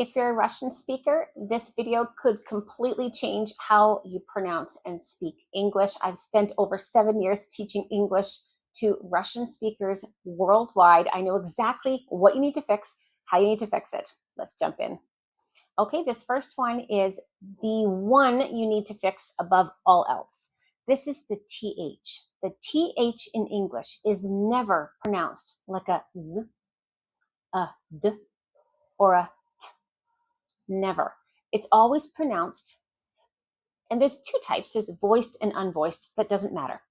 If you're a Russian speaker, this video could completely change how you pronounce and speak English. I've spent over 7 years teaching English to Russian speakers worldwide. I know exactly what you need to fix, how you need to fix it. Let's jump in. Okay, this first one is the one you need to fix above all else. This is the TH. The TH in English is never pronounced like a Z, a D, or a never. It's always pronounced, and there's two types. There's voiced and unvoiced. That doesn't matter.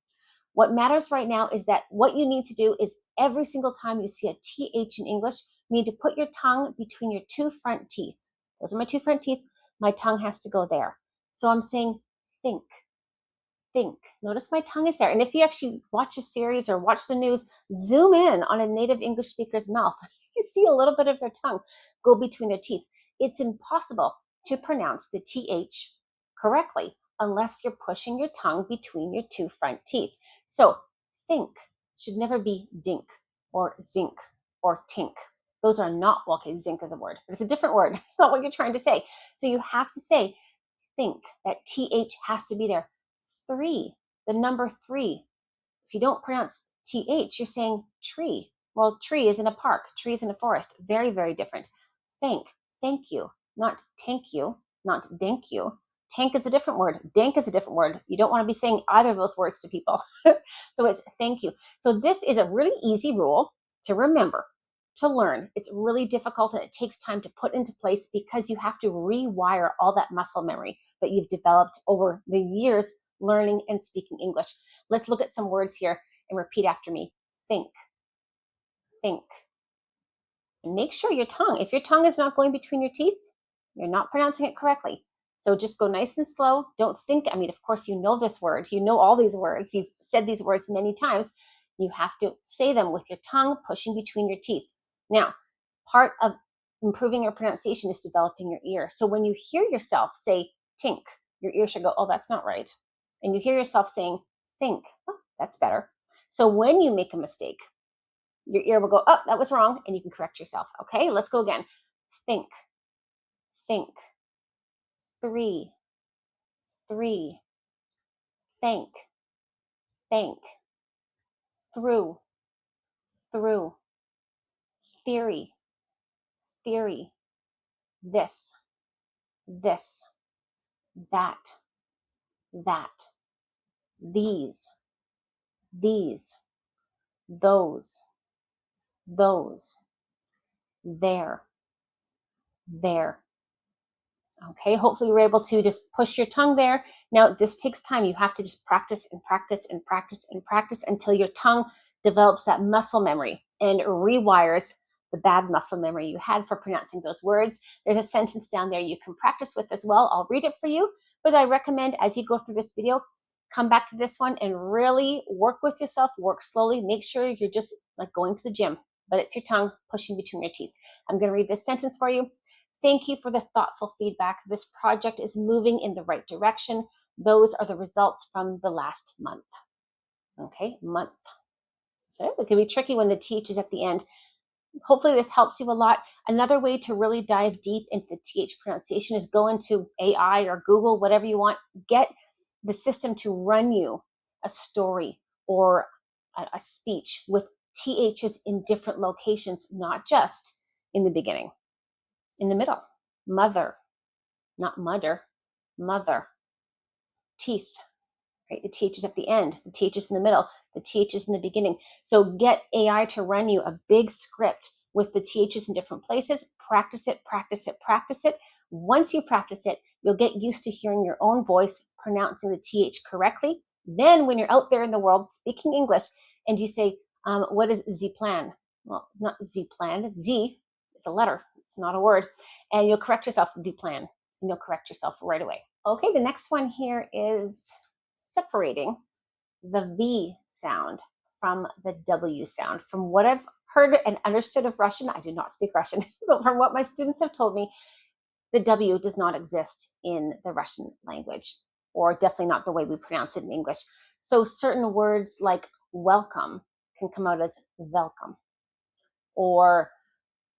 What matters right now is that what you need to do is every single time you see a TH in English, you need to put your tongue between your two front teeth. Those are my two front teeth. My tongue has to go there. So I'm saying think, think. Notice my tongue is there. And if you actually watch a series or watch the news, zoom in on a native English speaker's mouth. You see a little bit of their tongue go between their teeth. It's impossible to pronounce the TH correctly unless you're pushing your tongue between your two front teeth. So think should never be dink or zinc or tink. Those are not, well, okay, zinc is a word, but it's a different word. It's not what you're trying to say. So you have to say think. That TH has to be there. 3, the number 3. If you don't pronounce TH, you're saying tree. Well, tree is in a park, tree is in a forest. Very, very different. Thank you, not tank you, not dank you. Tank is a different word. Dank is a different word. You don't want to be saying either of those words to people. So it's thank you. So this is a really easy rule to remember, to learn. It's really difficult and it takes time to put into place because you have to rewire all that muscle memory that you've developed over the years learning and speaking English. Let's look at some words here and repeat after me. Think, think. And make sure your tongue, if your tongue is not going between your teeth, you're not pronouncing it correctly. So just go nice and slow. Don't think, I mean, of course, you know this word. You know all these words. You've said these words many times. You have to say them with your tongue pushing between your teeth. Now, part of improving your pronunciation is developing your ear. So when you hear yourself say tink, your ear should go, oh, that's not right. And you hear yourself saying think, oh, that's better. So when you make a mistake, your ear will go, oh, that was wrong, and you can correct yourself. Okay, let's go again. Think, think. 3, thank, thank. Through, theory, this, that, these, those, there. Okay, hopefully you were able to just push your tongue there. Now, this takes time. You have to just practice and practice and practice and practice until your tongue develops that muscle memory and rewires the bad muscle memory you had for pronouncing those words. There's a sentence down there you can practice with as well. I'll read it for you, but I recommend as you go through this video, come back to this one and really work with yourself, work slowly. Make sure you're just like going to the gym, but it's your tongue pushing between your teeth. I'm going to read this sentence for you. Thank you for the thoughtful feedback. This project is moving in the right direction. Those are the results from the last month. Okay, month. So it can be tricky when the TH is at the end. Hopefully this helps you a lot. Another way to really dive deep into the TH pronunciation is go into AI or Google, whatever you want. Get the system to run you a story or a speech with THs in different locations, not just in the beginning. In the middle, mother, not mudder, mother. Teeth, right? The TH is at the end, the TH is in the middle, the TH is in the beginning. So get AI to run you a big script with the THs in different places. Practice it, practice it, practice it. Once you practice it, you'll get used to hearing your own voice pronouncing the TH correctly. Then when you're out there in the world speaking English and you say, what is Z plan? Well, not Z plan, Z is a letter. It's not a word. And you'll correct yourself with the plan. And you'll correct yourself right away. Okay, the next one here is separating the V sound from the W sound. From what I've heard and understood of Russian, I do not speak Russian, but from what my students have told me, the W does not exist in the Russian language, or definitely not the way we pronounce it in English. So certain words like welcome can come out as welcome, or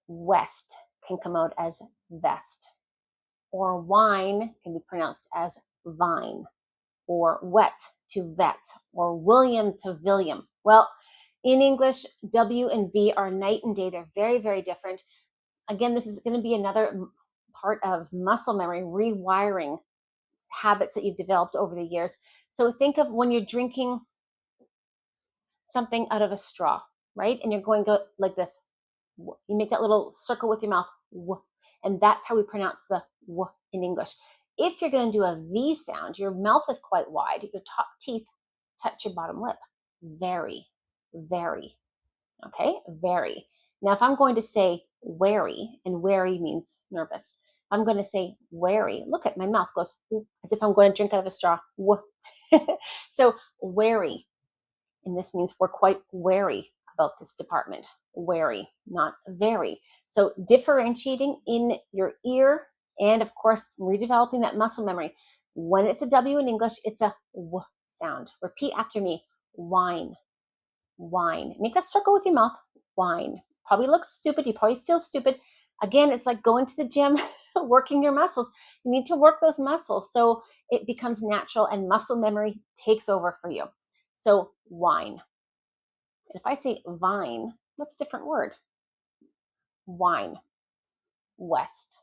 west can come out as vest. Or wine can be pronounced as vine, or wet to vet, or William to Villiam. Well, in English, W and V are night and day. They're very, very different. Again, this is going to be another part of muscle memory, rewiring habits that you've developed over the years. So think of when you're drinking something out of a straw, right? And you're going to go like this. You make that little circle with your mouth, and that's how we pronounce the w in English. If you're going to do a V sound, your mouth is quite wide. Your top teeth touch your bottom lip. Very, very. Okay, very. Now, if I'm going to say wary, and wary means nervous, I'm going to say wary. Look at my mouth goes as if I'm going to drink out of a straw. So wary, and this means we're quite wary about this department. Wary, not very. So differentiating in your ear, and of course, redeveloping that muscle memory. When it's a W in English, it's a W sound. Repeat after me. Wine, wine. Make that circle with your mouth. Wine. Probably looks stupid. You probably feel stupid. Again, it's like going to the gym, working your muscles. You need to work those muscles so it becomes natural and muscle memory takes over for you. So wine. If I say vine, that's a different word. Wine, west,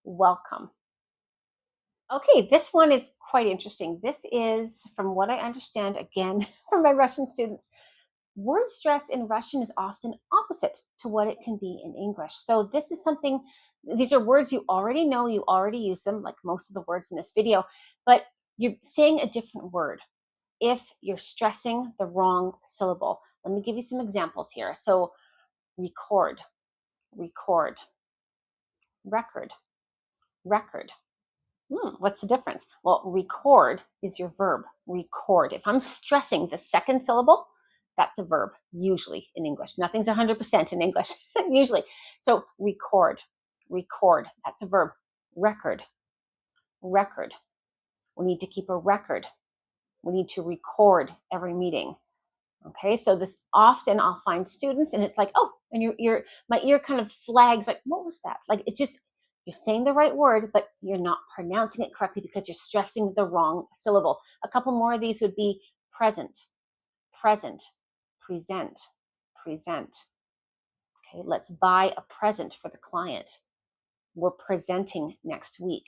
welcome. Okay, this one is quite interesting. This is, from what I understand, again, from my Russian students, word stress in Russian is often opposite to what it can be in English. So this is something, these are words you already know, you already use them, like most of the words in this video, but you're saying a different word if you're stressing the wrong syllable. Let me give you some examples here. So record, record, record, record. What's the difference? Well, record is your verb. Record. If I'm stressing the second syllable, that's a verb, usually in English. Nothing's 100% in English, usually. So record, record, that's a verb. Record, record. We need to keep a record. We need to record every meeting. Okay, so this often I'll find students and it's like, oh, and my ear kind of flags like, what was that? Like, it's just, you're saying the right word, but you're not pronouncing it correctly because you're stressing the wrong syllable. A couple more of these would be present, present, present, present. Okay, let's buy a present for the client. We're presenting next week.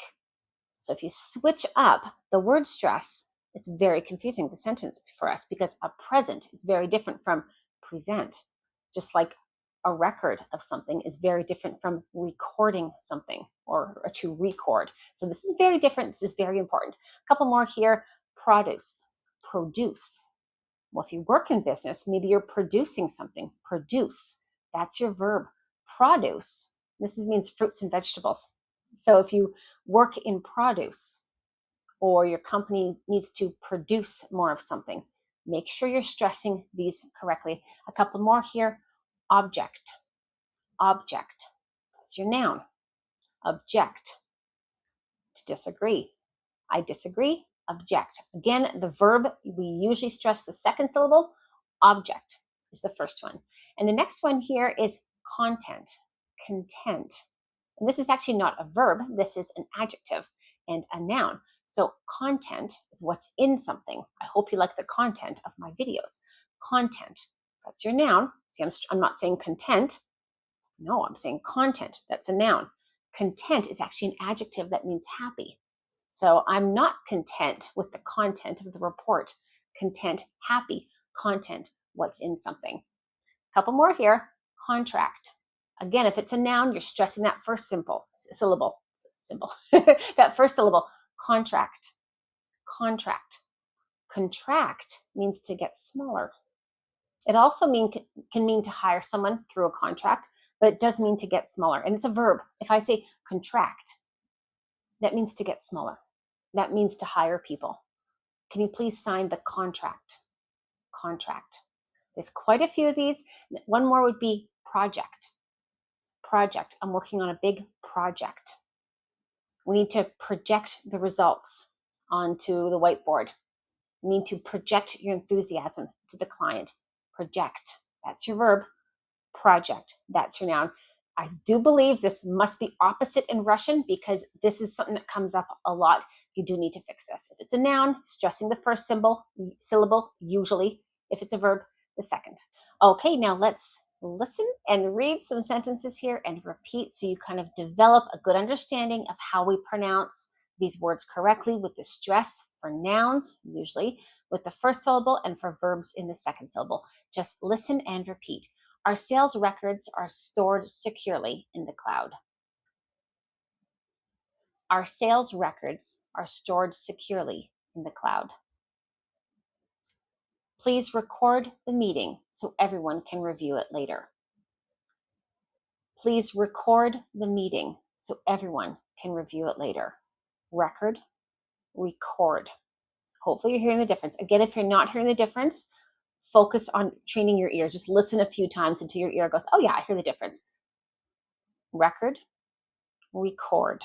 So if you switch up the word stress, it's very confusing, the sentence for us, because a present is very different from present. Just like a record of something is very different from recording something or to record. So this is very different. This is very important. A couple more here. Produce, produce. Well, if you work in business, maybe you're producing something. Produce, that's your verb. Produce, this means fruits and vegetables. So if you work in produce, or your company needs to produce more of something, make sure you're stressing these correctly. A couple more here. Object, object, that's your noun. Object, to disagree. I disagree, object. Again, the verb, we usually stress the second syllable. Object is the first one. And the next one here is content, content. And this is actually not a verb, this is an adjective and a noun. So content is what's in something. I hope you like the content of my videos. Content, that's your noun. See, I'm not saying content. No, I'm saying content, that's a noun. Content is actually an adjective that means happy. So I'm not content with the content of the report. Content, happy, content, what's in something. Couple more here. Contract. Again, if it's a noun, you're stressing that first syllable. That first syllable. Contract, contract. Contract means to get smaller. It also can mean to hire someone through a contract, but it does mean to get smaller. And it's a verb. If I say contract, that means to get smaller. That means to hire people. Can you please sign the contract? Contract. There's quite a few of these. One more would be project. Project. I'm working on a big project. We need to project the results onto the whiteboard. You need to project your enthusiasm to the client. Project, that's your verb. Project, that's your noun. I do believe this must be opposite in Russian because this is something that comes up a lot. You do need to fix this. If it's a noun, stressing the first syllable, usually. If it's a verb, the second. Okay, now let's listen and read some sentences here and repeat so you kind of develop a good understanding of how we pronounce these words correctly with the stress for nouns, usually, with the first syllable, and for verbs in the second syllable. Just listen and repeat. Our sales records are stored securely in the cloud. Our sales records are stored securely in the cloud. Please record the meeting so everyone can review it later. Please record the meeting so everyone can review it later. Record, record. Hopefully you're hearing the difference. Again, if you're not hearing the difference, focus on training your ear. Just listen a few times until your ear goes, oh yeah, I hear the difference. Record, record.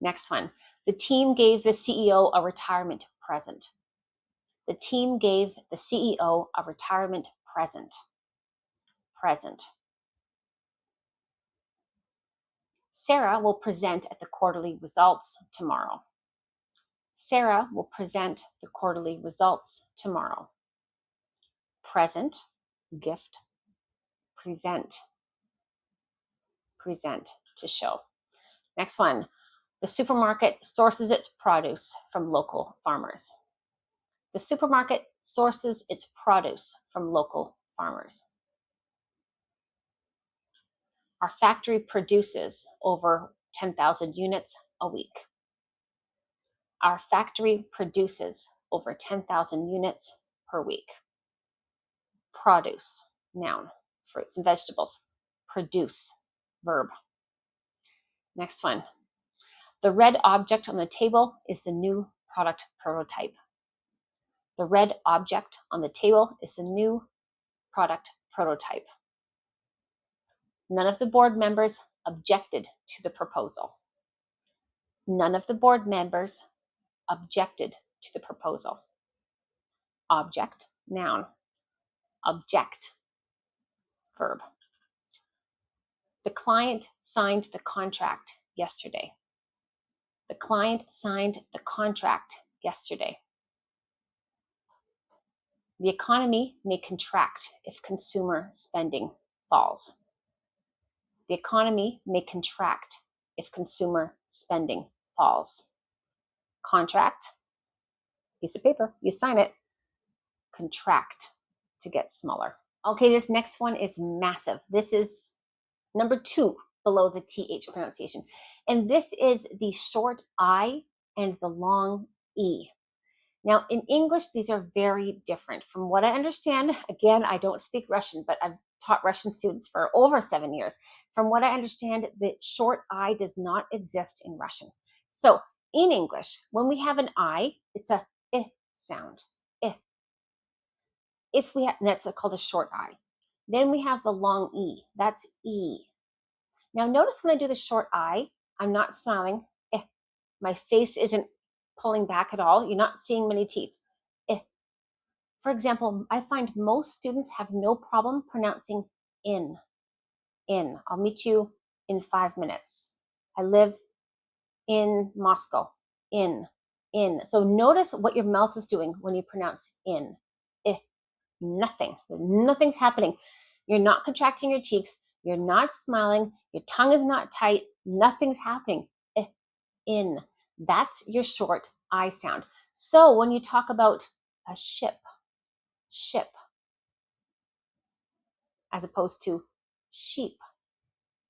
Next one. The team gave the CEO a retirement present. The team gave the CEO a retirement present. Present. Sarah will present at the quarterly results tomorrow. Sarah will present the quarterly results tomorrow. Present, gift, present. Present, to show. Next one. The supermarket sources its produce from local farmers. The supermarket sources its produce from local farmers. Our factory produces over 10,000 units a week. Our factory produces over 10,000 units per week. Produce, noun, fruits and vegetables. Produce, verb. Next one. The red object on the table is the new product prototype. The red object on the table is the new product prototype. None of the board members objected to the proposal. None of the board members objected to the proposal. Object, noun. Object, verb. The client signed the contract yesterday. The client signed the contract yesterday. The economy may contract if consumer spending falls. The economy may contract if consumer spending falls. Contract, piece of paper, you sign it. Contract, to get smaller. Okay, this next one is massive. This is number 2 below the TH pronunciation. And this is the short I and the long E. Now, in English, these are very different. From what I understand, again, I don't speak Russian, but I've taught Russian students for over 7 years. From what I understand, the short I does not exist in Russian. So in English, when we have an I, it's a I sound. I. If we have, that's called a short I. Then we have the long E. That's E. Now notice when I do the short I, I'm not smiling. I. My face isn't pulling back at all. You're not seeing many teeth. I. For example, I find most students have no problem pronouncing in. In. I'll meet you in 5 minutes. I live in Moscow. In. In. So notice what your mouth is doing when you pronounce in. I. Nothing. Nothing's happening. You're not contracting your cheeks. You're not smiling. Your tongue is not tight. Nothing's happening. I. In. That's your short I sound. So when you talk about a ship, ship, as opposed to sheep,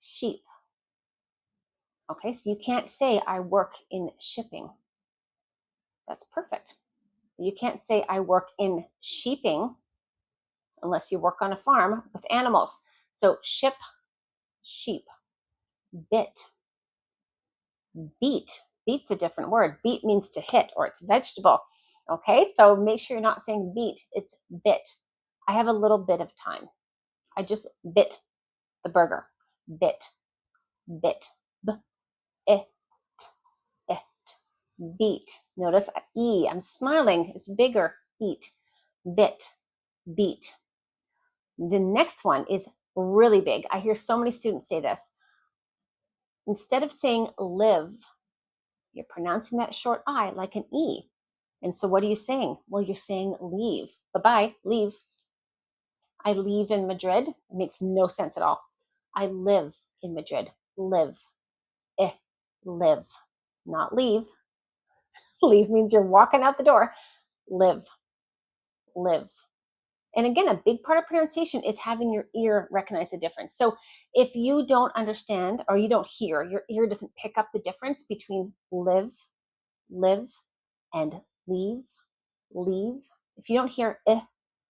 sheep. Okay, so you can't say I work in shipping. That's perfect. You can't say I work in sheeping unless you work on a farm with animals. So ship, sheep, bit, beet. Beet's a different word. Beet means to hit, or it's vegetable. Okay, so make sure you're not saying beet, it's bit. I have a little bit of time. I just bit the burger. Bit, bit, b, it, it, beat. Notice E, I'm smiling, it's bigger, eat, bit, beat. The next one is really big. I hear so many students say this. Instead of saying live, you're pronouncing that short I like an E. And so what are you saying? Well, you're saying leave. Bye-bye, leave. I leave in Madrid. It makes no sense at all. I live in Madrid. Live. Live. Not leave. Leave means you're walking out the door. Live. Live. And again, a big part of pronunciation is having your ear recognize the difference. So if you don't understand or you don't hear, your ear doesn't pick up the difference between live, and leave, leave. If you don't hear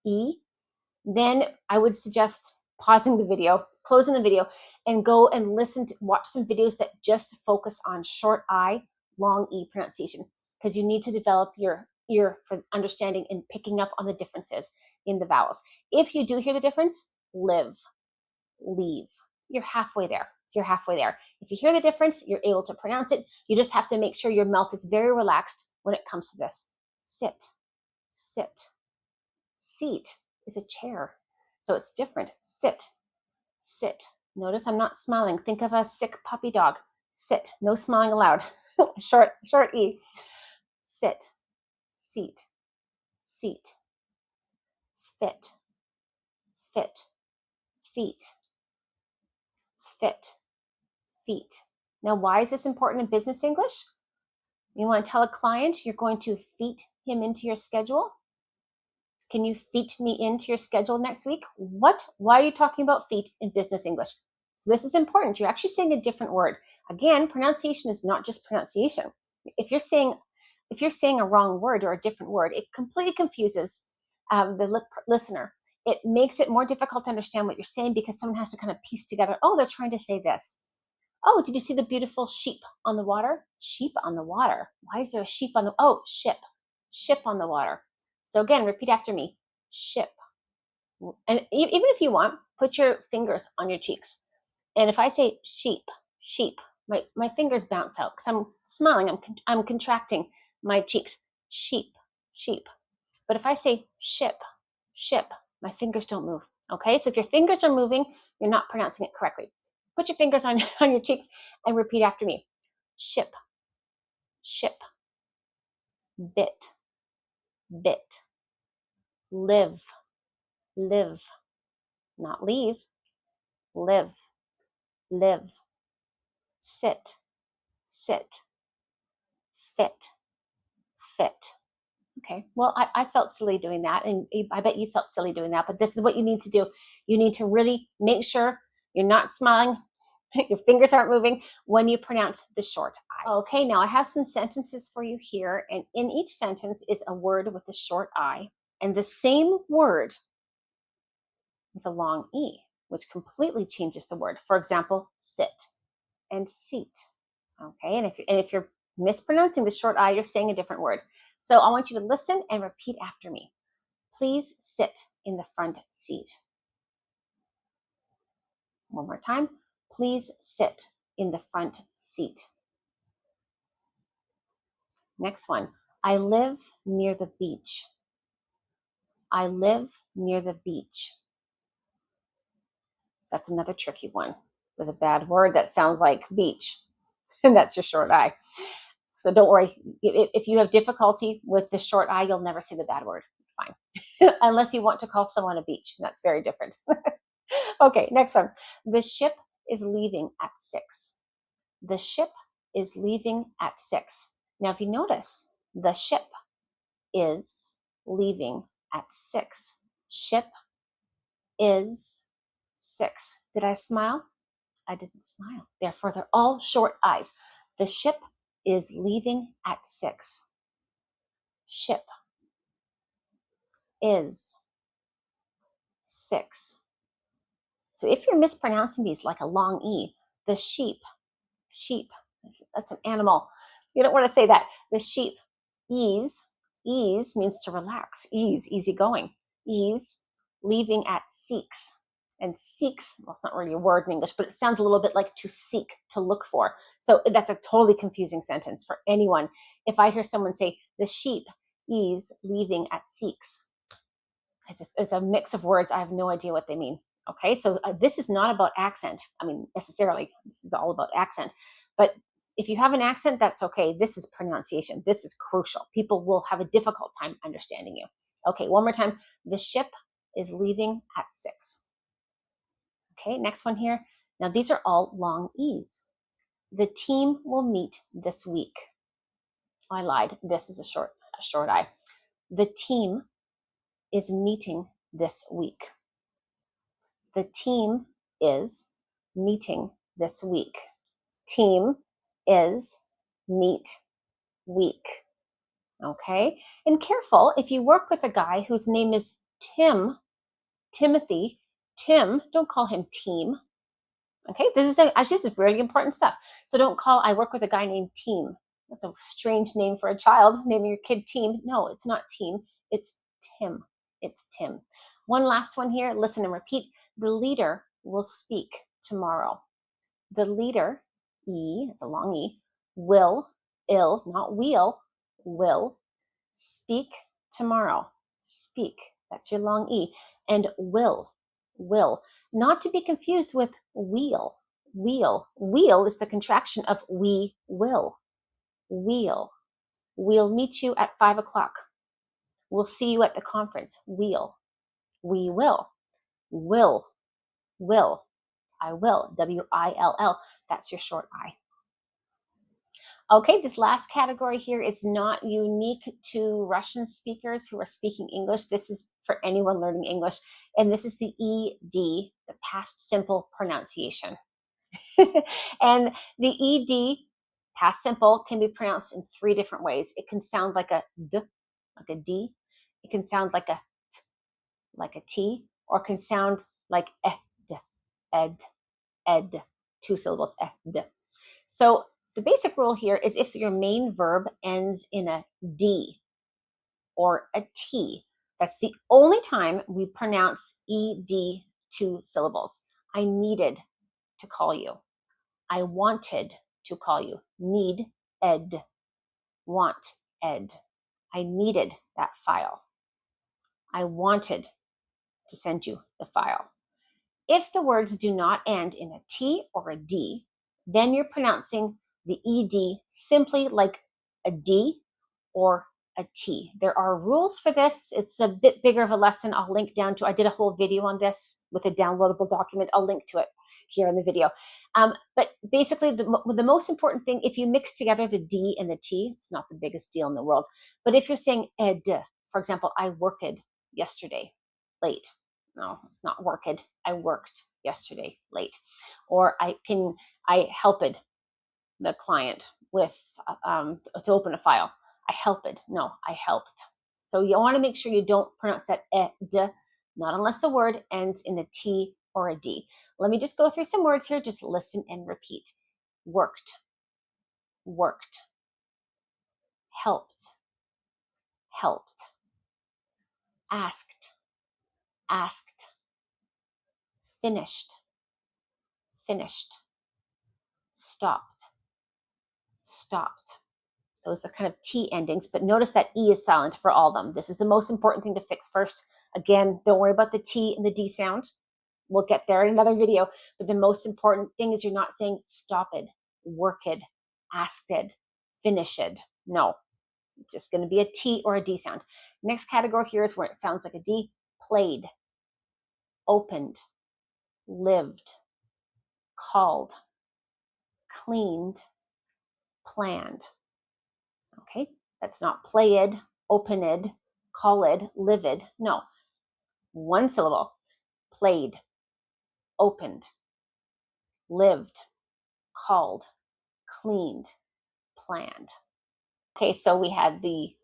e, then I would suggest pausing the video, closing the video, and go and watch some videos that just focus on short I, long E pronunciation, because you need to develop your ear for understanding and picking up on the differences in the vowels. If you do hear the difference, live, leave. You're halfway there. You're halfway there. If you hear the difference, you're able to pronounce it. You just have to make sure your mouth is very relaxed when it comes to this. Sit, sit. Seat is a chair. So it's different. Sit, sit. Notice I'm not smiling. Think of a sick puppy dog. Sit, no smiling allowed. short E. Sit, seat, seat. Fit, fit, feet, fit, feet. Now, why is this important in business English? You want to tell a client you're going to fit him into your schedule? Can you fit me into your schedule next week? What? Why are you talking about feet in business English? So this is important. You're actually saying a different word. Again, pronunciation is not just pronunciation. If you're saying a wrong word or a different word, it completely confuses the listener. It makes it more difficult to understand what you're saying because someone has to kind of piece together, oh, they're trying to say this. Oh, did you see the beautiful sheep on the water? Sheep on the water. Why is there a sheep on the, oh, ship. Ship on the water. So again, repeat after me, ship. And even if you want, put your fingers on your cheeks. And if I say sheep, sheep, my fingers bounce out because I'm smiling, I'm contracting my cheeks. Sheep, sheep. But if I say ship, ship, my fingers don't move. Okay, so if your fingers are moving, you're not pronouncing it correctly. Put your fingers on your cheeks and repeat after me. Ship, ship, bit, bit, live, live, not leave, live, live, sit, sit, fit, fit. Okay, well, I felt silly doing that, and I bet you felt silly doing that, but this is what you need to do. You need to really make sure you're not smiling, your fingers aren't moving when you pronounce the short I. Okay, now I have some sentences for you here, and in each sentence is a word with a short I, and the same word with a long E, which completely changes the word. For example, sit and seat. Okay, and if you're mispronouncing the short I, you're saying a different word. So I want you to listen and repeat after me. Please sit in the front seat. One more time. Please sit in the front seat. Next one. I live near the beach. I live near the beach. That's another tricky one. There's a bad word that sounds like beach, and that's your short I. So don't worry. If you have difficulty with the short I, you'll never say the bad word. Fine. Unless you want to call someone a beach. That's very different. Okay, next one. The ship is leaving at 6. The ship is leaving at 6. Now, if you notice, the ship is leaving at 6. Ship is 6. Did I smile? I didn't smile. Therefore, they're all short I's. The ship is leaving at 6. Ship is 6. So if you're mispronouncing these like a long E, the sheep, that's an animal. You don't want to say that. The sheep, ease means to relax, easy going. Ease, leaving at 6. And seeks, well, it's not really a word in English, but it sounds a little bit like to seek, to look for. So that's a totally confusing sentence for anyone. If I hear someone say, the sheep is leaving at 6, it's a mix of words. I have no idea what they mean. Okay, so this is not about accent. I mean, necessarily, this is all about accent. But if you have an accent, that's okay. This is pronunciation. This is crucial. People will have a difficult time understanding you. Okay, one more time. The ship is leaving at 6. Okay, next one here. Now, these are all long E's. The team will meet this week. I lied. This is a short I. The team is meeting this week. The team is meeting this week. Team is meet week. Okay? And careful, if you work with a guy whose name is Timothy, Tim, don't call him team. Okay? This is really important stuff. So don't call, I work with a guy named Team. That's a strange name for a child, naming your kid Team. No, it's not Team. It's Tim. It's Tim. One last one here. Listen and repeat. The leader will speak tomorrow. The leader, E, it's a long E, will, not will, speak tomorrow. Speak, that's your long E. And will. Not to be confused with wheel. Wheel is the contraction of we will. Wheel. We'll meet you at 5 o'clock. We'll see you at the conference. Wheel. We will. Will. I will. W-I-L-L. That's your short I. Okay, this last category here is not unique to Russian speakers who are speaking English. This is for anyone learning English. And this is the ED, the past simple pronunciation. And the ED, past simple, can be pronounced in 3 different ways. It can sound like a D, like a D. It can sound like a T, like a T, or it can sound like ed, 2 syllables, ed. So the basic rule here is if your main verb ends in a D or a T, that's the only time we pronounce ED 2 syllables. I needed to call you. I wanted to call you. Need, ed. Want, ed. I needed that file. I wanted to send you the file. If the words do not end in a T or a D, then you're pronouncing the ED simply like a D or a T. There are rules for this. It's a bit bigger of a lesson. I'll link down to, I did a whole video on this with a downloadable document. I'll link to it here in the video. But basically the most important thing, if you mix together the D and the T, it's not the biggest deal in the world. But if you're saying ed, for example, I worked yesterday late. No, it's not worked. I worked yesterday late. Or I helped the client with to open a file. I helped. No, I helped. So you want to make sure you don't pronounce that ed, not unless the word ends in a T or a D. Let me just go through some words here. Just listen and repeat. Worked, helped, asked, finished, stopped. Those are kind of T endings, but notice that E is silent for all of them. This is the most important thing to fix first. Again, don't worry about the T and the D sound. We'll get there in another video. But the most important thing is you're not saying stopped, worked, asked, finished. No, it's just going to be a T or a D sound. Next category here is where it sounds like a D. Played, opened, lived, called, cleaned, planned. Okay, that's not played, opened, called, livid. No, 1 syllable. Played, opened, lived, called, cleaned, planned. Okay, so we had the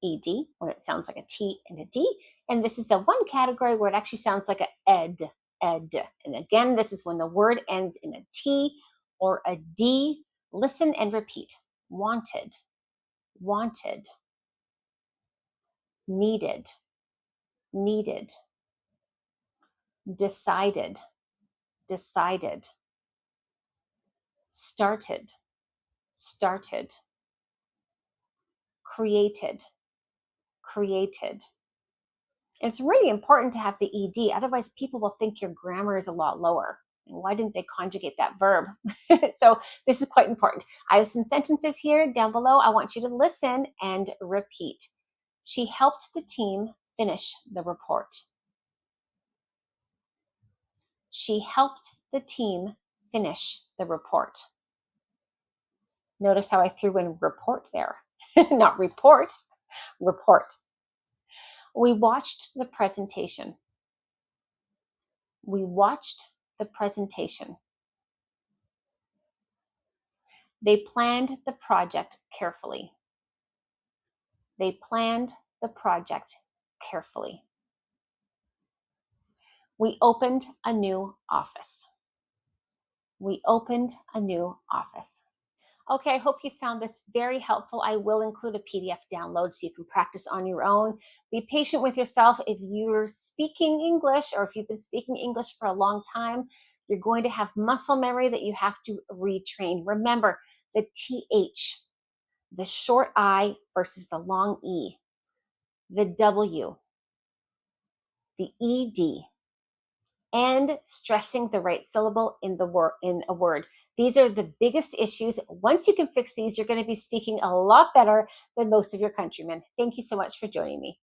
ED, when it sounds like a T and a D. And this is the one category where it actually sounds like a ed. And again, this is when the word ends in a T or a D. Listen and repeat. Wanted, needed, decided, started, created, It's really important to have the ed, otherwise people will think your grammar is a lot lower. And why didn't they conjugate that verb? So this is quite important. I have some sentences here down below. I want you to listen and repeat. She helped the team finish the report. She helped the team finish the report. Notice how I threw in report there. Not report, report. We watched the presentation. We watched the presentation. They planned the project carefully. They planned the project carefully. We opened a new office. We opened a new office. Okay, I hope you found this very helpful. I will include a PDF download so you can practice on your own. Be patient with yourself. If you're speaking English or if you've been speaking English for a long time, you're going to have muscle memory that you have to retrain. Remember the TH, the short I versus the long E, the W, the ED, and stressing the right syllable in a word. These are the biggest issues. Once you can fix these, you're going to be speaking a lot better than most of your countrymen. Thank you so much for joining me.